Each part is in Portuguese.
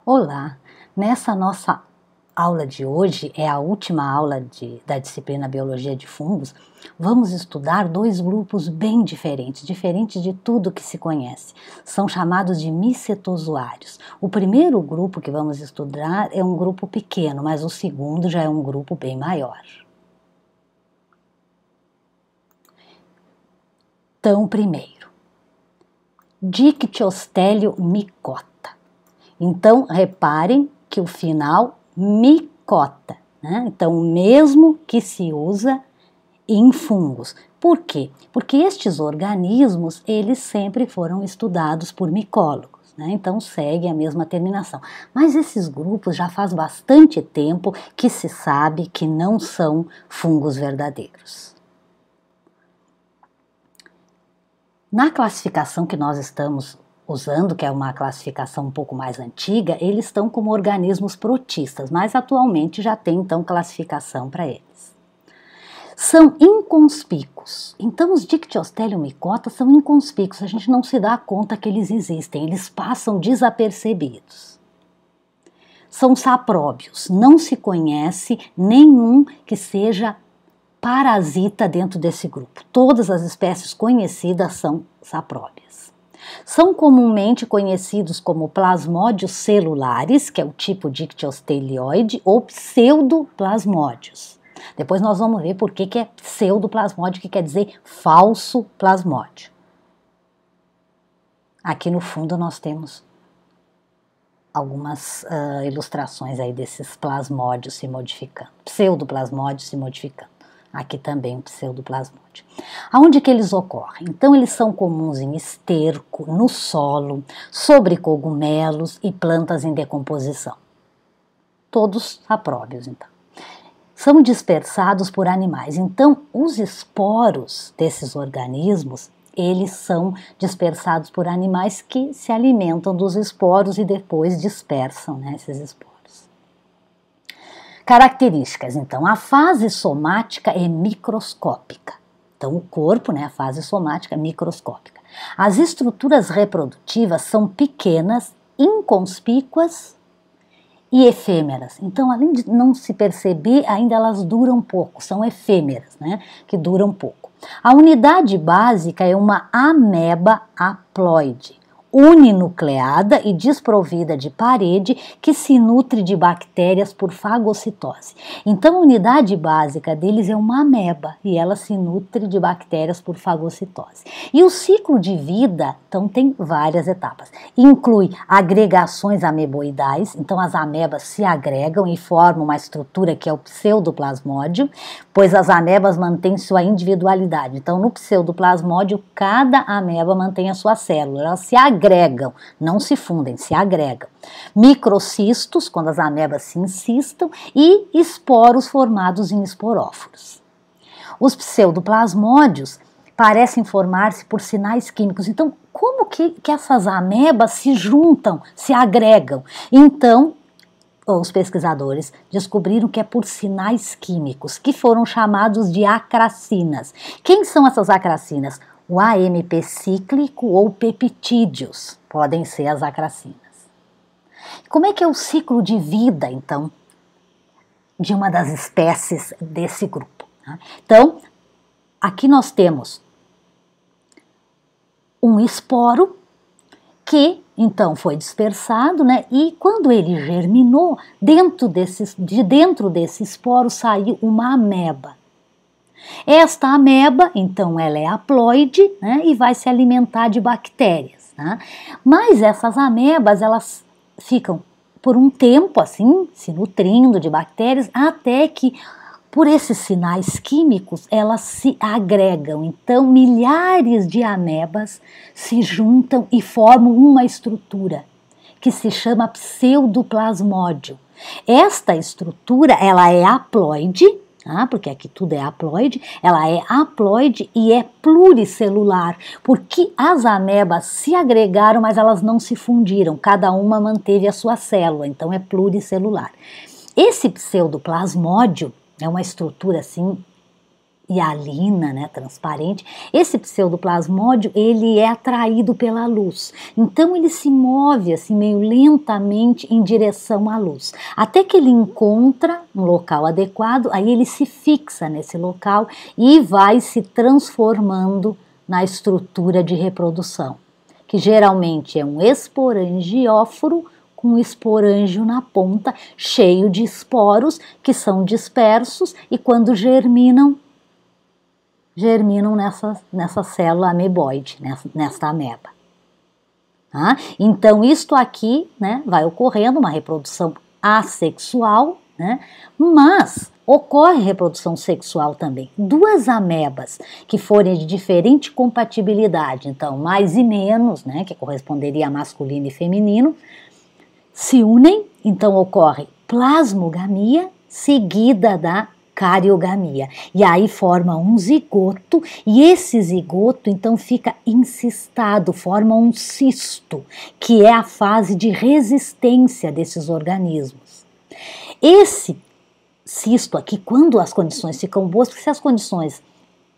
Olá! Nessa nossa aula de hoje, é a última aula da disciplina Biologia de Fungos, vamos estudar dois grupos bem diferentes, diferentes de tudo que se conhece. São chamados de micetozoários. O primeiro grupo que vamos estudar é um grupo pequeno, mas o segundo já é um grupo bem maior. Então, primeiro, Dictyostelium micota. Então, reparem que o final micota, né? Então, o mesmo que se usa em fungos. Por quê? Porque estes organismos, eles sempre foram estudados por micólogos, né? Então, segue a mesma terminação. Mas esses grupos já faz bastante tempo que se sabe que não são fungos verdadeiros. Na classificação que nós estamos usando, que é uma classificação um pouco mais antiga, eles estão como organismos protistas, mas atualmente já tem então classificação para eles. São inconspícuos, então os Dictyostelium micota são inconspícuos, a gente não se dá conta que eles existem, eles passam desapercebidos. São sapróbios, não se conhece nenhum que seja parasita dentro desse grupo. Todas as espécies conhecidas são sapróbias. São comumente conhecidos como plasmódios celulares, que é o tipo dictyostelioide, ou pseudoplasmódios. Depois nós vamos ver por que é pseudoplasmódio, que quer dizer falso plasmódio. Aqui no fundo nós temos algumas ilustrações aí desses plasmódios se modificando, pseudoplasmódios se modificando. Aqui também o pseudoplasmódio. Aonde que eles ocorrem? Então eles são comuns em esterco, no solo, sobre cogumelos e plantas em decomposição. Todos sapróbios, então. São dispersados por animais. Então os esporos desses organismos, eles são dispersados por animais que se alimentam dos esporos e depois dispersam, né, esses esporos. Características, então, a fase somática é microscópica. Então, o corpo, né, a fase somática é microscópica. As estruturas reprodutivas são pequenas, inconspícuas e efêmeras. Então, além de não se perceber, ainda elas duram pouco, são efêmeras, né, que duram pouco. A unidade básica é uma ameba haploide, uninucleada e desprovida de parede, que se nutre de bactérias por fagocitose. Então a unidade básica deles é uma ameba e ela se nutre de bactérias por fagocitose. E o ciclo de vida, então, tem várias etapas. Inclui agregações ameboidais, então as amebas se agregam e formam uma estrutura que é o pseudoplasmódio, pois as amebas mantêm sua individualidade. Então no pseudoplasmódio cada ameba mantém a sua célula, elas se agregam, não se fundem, se agregam. Microcistos, quando as amebas se incistam, e esporos formados em esporóforos. Os pseudoplasmódios parecem formar-se por sinais químicos. Então, como que essas amebas se juntam, se agregam? Então, os pesquisadores descobriram que é por sinais químicos, que foram chamados de acracinas. Quem são essas acracinas? O AMP cíclico ou peptídeos podem ser as acracinas. Como é que é o ciclo de vida, então, de uma das espécies desse grupo? Então, aqui nós temos um esporo que, então, foi dispersado, né? E quando ele germinou, de dentro desse esporo saiu uma ameba. Esta ameba, então, ela é haploide, né, e vai se alimentar de bactérias, né? Mas essas amebas, elas ficam por um tempo, assim, se nutrindo de bactérias, até que, por esses sinais químicos, elas se agregam. Então, milhares de amebas se juntam e formam uma estrutura que se chama pseudoplasmódio. Esta estrutura, ela é haploide, porque aqui tudo é haploide, ela é haploide e é pluricelular, porque as amebas se agregaram, mas elas não se fundiram, cada uma manteve a sua célula, então é pluricelular. Esse pseudoplasmódio é uma estrutura assim hialina, né, transparente. Esse pseudoplasmódio, ele é atraído pela luz. Então ele se move assim meio lentamente em direção à luz, até que ele encontra um local adequado, aí ele se fixa nesse local e vai se transformando na estrutura de reprodução, que geralmente é um esporangióforo com um esporângio na ponta, cheio de esporos que são dispersos e quando germinam nessa célula ameboide, nesta ameba. Tá? Então, isto aqui, né, vai ocorrendo uma reprodução assexual, né, mas ocorre reprodução sexual também. Duas amebas que forem de diferente compatibilidade, então mais e menos, né, que corresponderia a masculino e feminino, se unem, então ocorre plasmogamia seguida da cariogamia. E aí forma um zigoto, e esse zigoto então fica encistado, forma um cisto, que é a fase de resistência desses organismos. Esse cisto aqui, quando as condições ficam boas, porque se as condições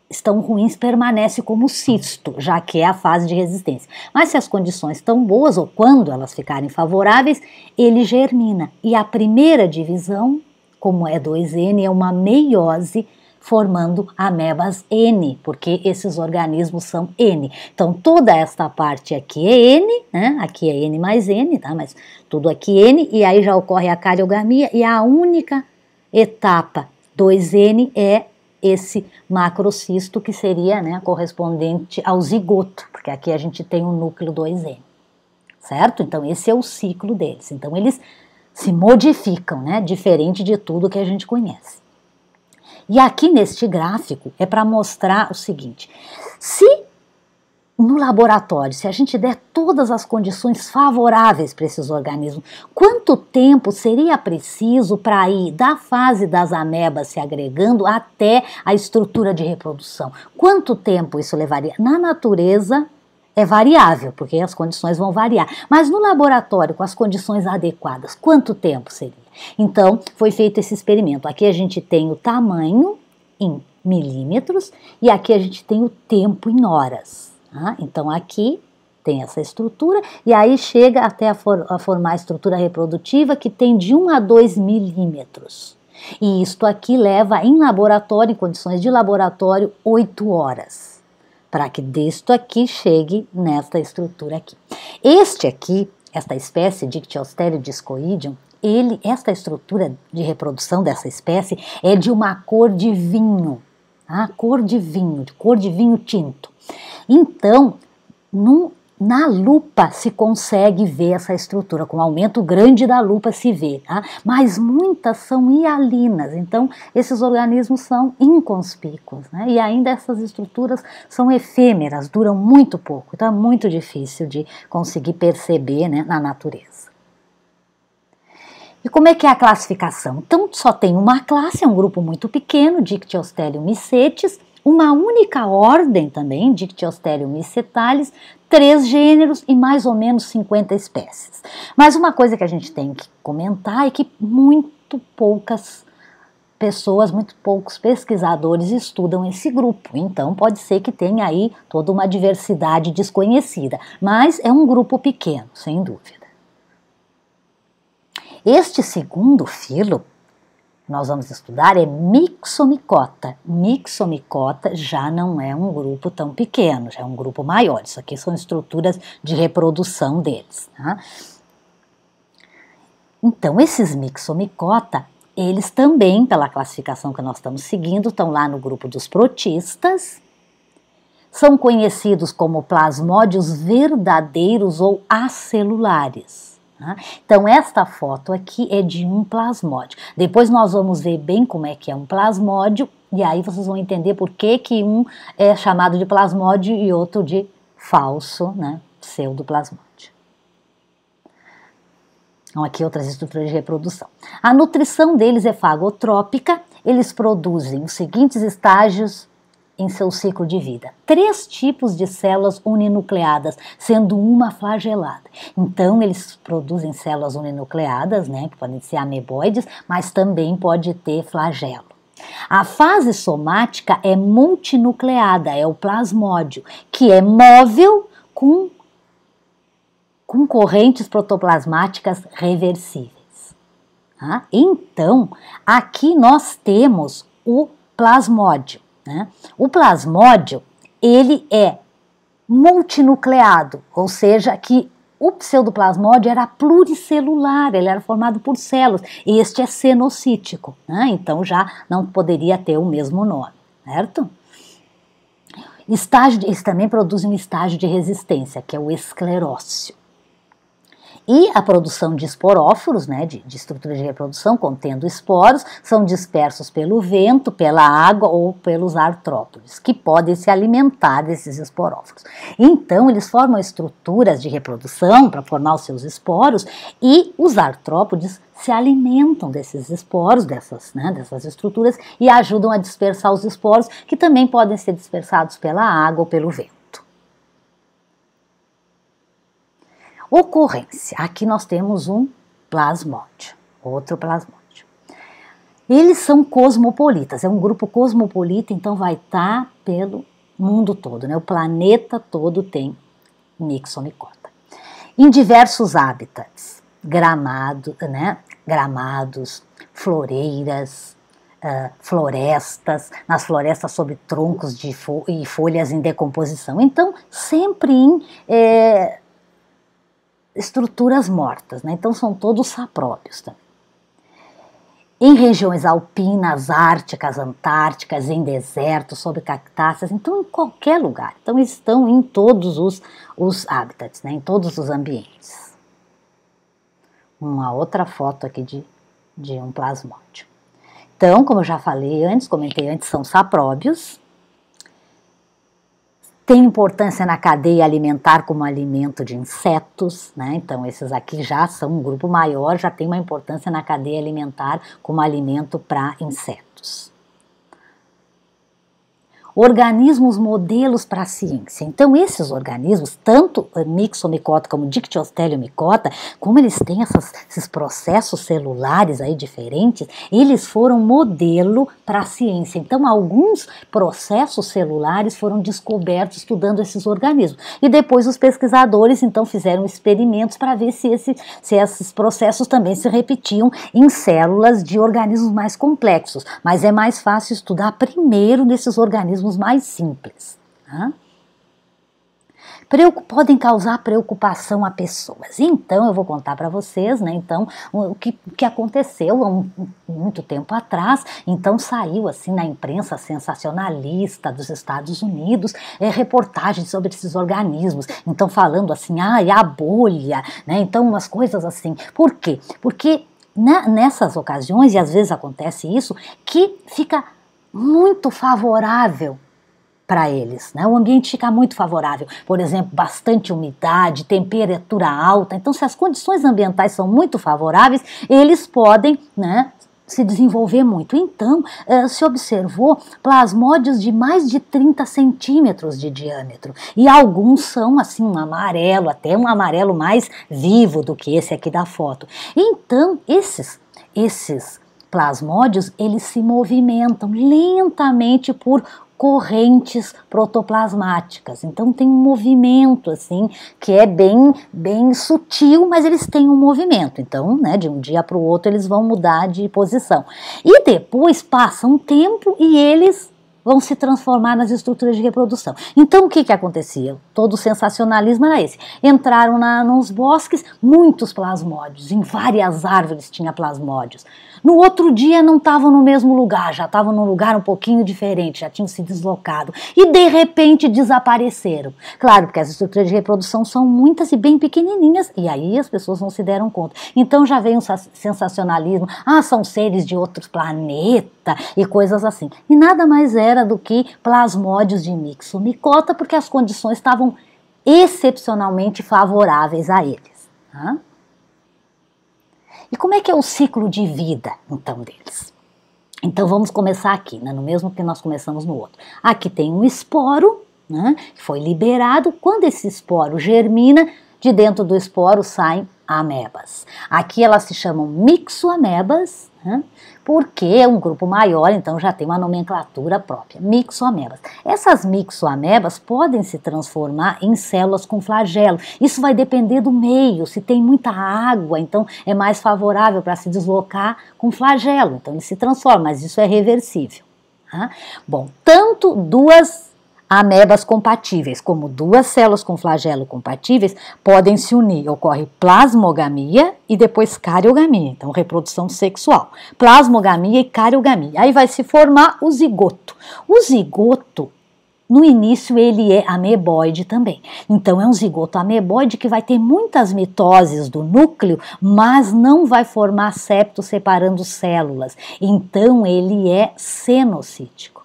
estão ruins, permanece como cisto, já que é a fase de resistência. Mas se as condições estão boas, ou quando elas ficarem favoráveis, ele germina. E a primeira divisão, como é 2N, é uma meiose formando amebas N, porque esses organismos são N. Então toda esta parte aqui é N, né? Aqui é N mais N, tá? Mas tudo aqui N, e aí já ocorre a cariogamia, e a única etapa 2N é esse macrocisto, que seria, né, correspondente ao zigoto, porque aqui a gente tem um núcleo 2N, certo? Então esse é o ciclo deles. Então eles se modificam, né, diferente de tudo que a gente conhece. E aqui neste gráfico é para mostrar o seguinte: se no laboratório, se a gente der todas as condições favoráveis para esses organismos, quanto tempo seria preciso para ir da fase das amebas se agregando até a estrutura de reprodução? Quanto tempo isso levaria? Na natureza é variável, porque as condições vão variar, mas no laboratório, com as condições adequadas, quanto tempo seria? Então, foi feito esse experimento. Aqui a gente tem o tamanho em milímetros e aqui a gente tem o tempo em horas. Então aqui tem essa estrutura e aí chega até a formar a estrutura reprodutiva, que tem de 1 a 2 milímetros. E isto aqui leva em laboratório, em condições de laboratório, 8 horas, para que disto aqui chegue nesta estrutura aqui. Este aqui, esta espécie Dictyostelium discoideum, esta estrutura de reprodução dessa espécie é de uma cor de vinho, cor de vinho tinto. Então, na lupa se consegue ver essa estrutura, com um aumento grande da lupa se vê, tá? Mas muitas são hialinas, então esses organismos são inconspícuos, né? E ainda essas estruturas são efêmeras, duram muito pouco, então é muito difícil de conseguir perceber, né, na natureza. E como é que é a classificação? Então só tem uma classe, é um grupo muito pequeno, Dictyostelium micetes, uma única ordem também, Dictyostelium micetalis, 3 gêneros e mais ou menos 50 espécies. Mas uma coisa que a gente tem que comentar é que muito poucas pessoas, muito poucos pesquisadores estudam esse grupo. Então pode ser que tenha aí toda uma diversidade desconhecida, mas é um grupo pequeno, sem dúvida. Este segundo filo nós vamos estudar é Myxomicota. Myxomicota já não é um grupo tão pequeno, já é um grupo maior. Isso aqui são estruturas de reprodução deles. Tá? Então, esses Myxomicota, eles também, pela classificação que nós estamos seguindo, estão lá no grupo dos protistas. São conhecidos como plasmódios verdadeiros ou acelulares. Então esta foto aqui é de um plasmódio. Depois nós vamos ver bem como é que é um plasmódio e aí vocês vão entender por que um é chamado de plasmódio e outro de falso, né, pseudoplasmódio. Então aqui outras estruturas de reprodução. A nutrição deles é fagotrópica, eles produzem os seguintes estágios em seu ciclo de vida. 3 tipos de células uninucleadas, sendo uma flagelada. Então, eles produzem células uninucleadas, né, que podem ser ameboides, mas também pode ter flagelo. A fase somática é multinucleada, é o plasmódio, que é móvel com correntes protoplasmáticas reversíveis. Tá? Então, aqui nós temos o plasmódio. Né? O plasmódio, ele é multinucleado, ou seja, que o pseudoplasmódio era pluricelular, ele era formado por células. Este é cenocítico, né? Então já não poderia ter o mesmo nome, certo? Eles também produzem um estágio de resistência, que é o esclerócio. E a produção de esporóforos, né, de estrutura de reprodução contendo esporos, são dispersos pelo vento, pela água ou pelos artrópodes, que podem se alimentar desses esporóforos. Então, eles formam estruturas de reprodução para formar os seus esporos e os artrópodes se alimentam desses esporos, dessas estruturas e ajudam a dispersar os esporos, que também podem ser dispersados pela água ou pelo vento. Ocorrência. Aqui nós temos um plasmódio, outro plasmódio. Eles são cosmopolitas, é um grupo cosmopolita, então vai estar pelo mundo todo, né? O planeta todo tem Mixomicota. Em diversos hábitats, gramados, floreiras, florestas, nas florestas sob troncos e folhas em decomposição. Então, sempre em estruturas mortas, né? Então são todos sapróbios também. Em regiões alpinas, árticas, antárticas, em desertos, sob cactáceas, então em qualquer lugar. Então estão em todos os hábitats, né? Em todos os ambientes. Uma outra foto aqui de um plasmódio. Então, como eu já comentei antes, são sapróbios. Tem importância na cadeia alimentar como alimento de insetos, né? Então esses aqui já são um grupo maior, já tem uma importância na cadeia alimentar como alimento para insetos. Organismos modelos para a ciência. Então esses organismos, tanto Mixomicota como Dictyosteliomycota, como eles têm esses processos celulares aí diferentes, eles foram modelo para a ciência. Então alguns processos celulares foram descobertos estudando esses organismos. E depois os pesquisadores então fizeram experimentos para ver se esses processos também se repetiam em células de organismos mais complexos. Mas é mais fácil estudar primeiro nesses organismos mais simples. Tá? Podem causar preocupação a pessoas. Então, eu vou contar para vocês, né, então, o que aconteceu há muito tempo atrás. Então, saiu assim na imprensa sensacionalista dos Estados Unidos, reportagens sobre esses organismos. Então, falando assim, a bolha, né, então, umas coisas assim. Por quê? Porque nessas ocasiões, e às vezes acontece isso, que fica muito favorável para eles, né? O ambiente fica muito favorável, por exemplo, bastante umidade, temperatura alta. Então, se as condições ambientais são muito favoráveis, eles podem, né, se desenvolver muito. Então, se observou plasmódios de mais de 30 centímetros de diâmetro, e alguns são assim um amarelo, até um amarelo mais vivo do que esse aqui da foto. Então, esses plasmódios, eles se movimentam lentamente por correntes protoplasmáticas. Então tem um movimento assim que é bem sutil, mas eles têm um movimento. Então, né, de um dia para o outro eles vão mudar de posição. E depois passa um tempo e eles vão se transformar nas estruturas de reprodução. Então o que acontecia? Todo o sensacionalismo era esse. Entraram nos bosques, muitos plasmódios, em várias árvores tinha plasmódios. No outro dia não estavam no mesmo lugar, já estavam num lugar um pouquinho diferente, já tinham se deslocado e de repente desapareceram. Claro, porque as estruturas de reprodução são muitas e bem pequenininhas, e aí as pessoas não se deram conta. Então já veio um sensacionalismo, são seres de outros planetas e coisas assim. E nada mais era do que plasmódios de Mixomicota, porque as condições estavam excepcionalmente favoráveis a eles. Tá? E como é que é o ciclo de vida, então, deles? Então vamos começar aqui, né, no mesmo que nós começamos no outro. Aqui tem um esporo, né, que foi liberado. Quando esse esporo germina, de dentro do esporo saem amebas. Aqui elas se chamam mixoamebas, né? Porque é um grupo maior, então já tem uma nomenclatura própria, mixoamebas. Essas mixoamebas podem se transformar em células com flagelo. Isso vai depender do meio, se tem muita água, então é mais favorável para se deslocar com flagelo, então ele se transforma, mas isso é reversível. Tá? Bom, tanto duas amebas compatíveis, como duas células com flagelo compatíveis, podem se unir. Ocorre plasmogamia e depois cariogamia, então reprodução sexual. Plasmogamia e cariogamia. Aí vai se formar o zigoto. O zigoto, no início, ele é ameboide também. Então é um zigoto ameboide que vai ter muitas mitoses do núcleo, mas não vai formar septo separando células. Então ele é cenocítico.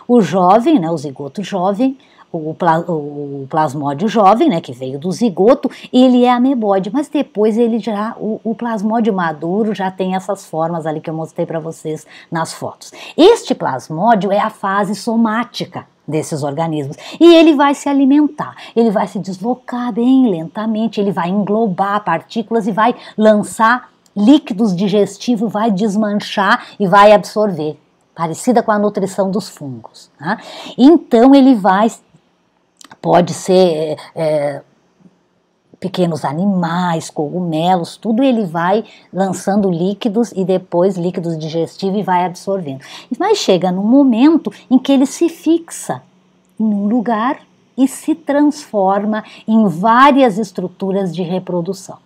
O jovem, né, o zigoto jovem, o plasmódio jovem, né, que veio do zigoto, ele é ameboide, mas depois ele já, o plasmódio maduro já tem essas formas ali que eu mostrei para vocês nas fotos. Este plasmódio é a fase somática desses organismos e ele vai se alimentar, ele vai se deslocar bem lentamente, ele vai englobar partículas e vai lançar líquidos digestivos, vai desmanchar e vai absorver. Parecida com a nutrição dos fungos. Tá? Então ele pode ser pequenos animais, cogumelos, tudo ele vai lançando líquidos e depois líquidos digestivos e vai absorvendo. Mas chega num momento em que ele se fixa em um lugar e se transforma em várias estruturas de reprodução.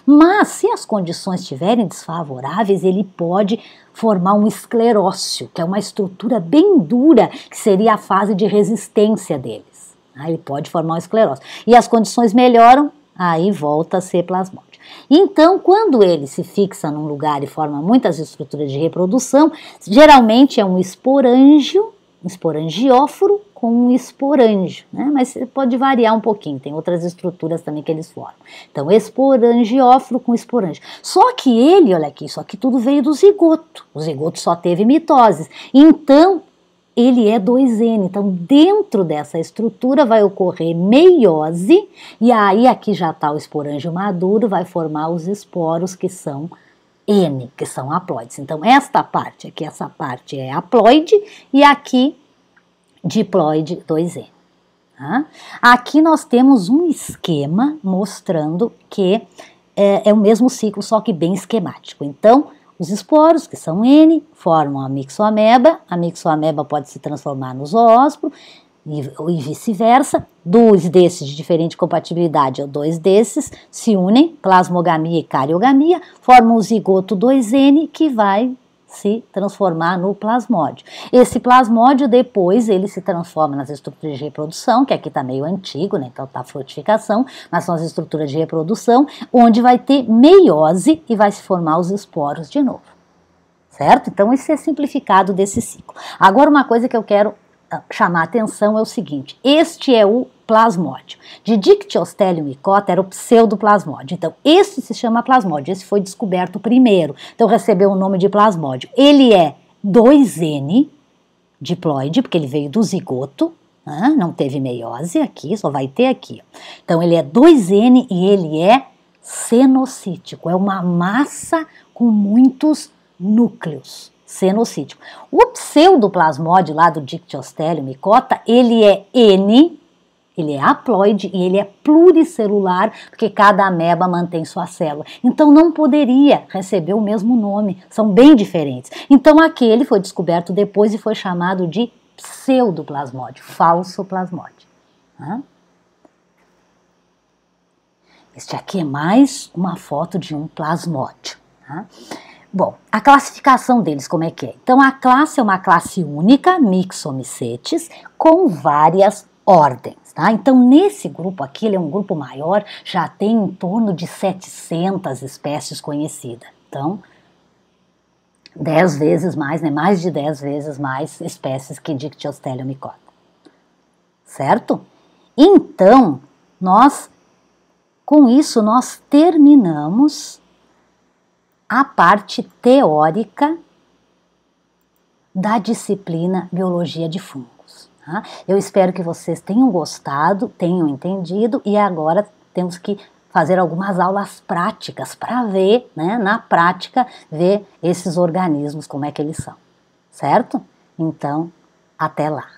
Mas se as condições estiverem desfavoráveis, ele pode formar um esclerócio, que é uma estrutura bem dura, que seria a fase de resistência deles. Ele pode formar um esclerócio. E as condições melhoram, aí volta a ser plasmódio. Então, quando ele se fixa num lugar e forma muitas estruturas de reprodução, geralmente é um esporângio, um esporangióforo com um esporângio, né? Mas pode variar um pouquinho, tem outras estruturas também que eles formam. Então, esporangióforo com esporângio. Só que ele, olha aqui, isso aqui tudo veio do zigoto. O zigoto só teve mitoses. Então, ele é 2N. Então, dentro dessa estrutura vai ocorrer meiose, e aí aqui já está o esporângio maduro, vai formar os esporos que são N, que são haploides. Então, esta parte aqui, essa parte é haploide, e aqui diploide 2N. Tá? Aqui nós temos um esquema mostrando que é o mesmo ciclo, só que bem esquemático. Então, os esporos, que são N, formam a mixoameba pode se transformar no zoósporo, e vice-versa. Dois desses de diferente compatibilidade, ou dois desses, se unem, plasmogamia e cariogamia, formam o zigoto 2N, que vai se transformar no plasmódio. Esse plasmódio depois ele se transforma nas estruturas de reprodução, que aqui está meio antigo, né? Então está frutificação, mas são as estruturas de reprodução, onde vai ter meiose e vai se formar os esporos de novo. Certo? Então isso é simplificado desse ciclo. Agora uma coisa que eu quero chamar a atenção é o seguinte, este é o plasmódio. De Dictyostelium micota era o pseudoplasmódio. Então, esse se chama plasmódio, esse foi descoberto primeiro, então recebeu o nome de plasmódio. Ele é 2N diploide, porque ele veio do zigoto, não teve meiose aqui, só vai ter aqui. Então, ele é 2N e ele é cenocítico, é uma massa com muitos núcleos. Cenocítico. O pseudoplasmódio lá do Dictyostelium micota, ele é N, ele é haploide e ele é pluricelular, porque cada ameba mantém sua célula. Então não poderia receber o mesmo nome, são bem diferentes. Então aquele foi descoberto depois e foi chamado de pseudoplasmódio, falso plasmódio. Este aqui é mais uma foto de um plasmódio. Bom, a classificação deles como é que é? Então a classe é uma classe única, Myxomicetes, com várias ordens. Tá? Então nesse grupo aqui, ele é um grupo maior, já tem em torno de 700 espécies conhecidas. Então 10 vezes mais, né? Mais de 10 vezes mais espécies que Dictyostelium micota. Certo? Então, com isso nós terminamos a parte teórica da disciplina Biologia de Fungos. Tá? Eu espero que vocês tenham gostado, tenham entendido, e agora temos que fazer algumas aulas práticas para ver, né, na prática, ver esses organismos, como é que eles são, certo? Então, até lá!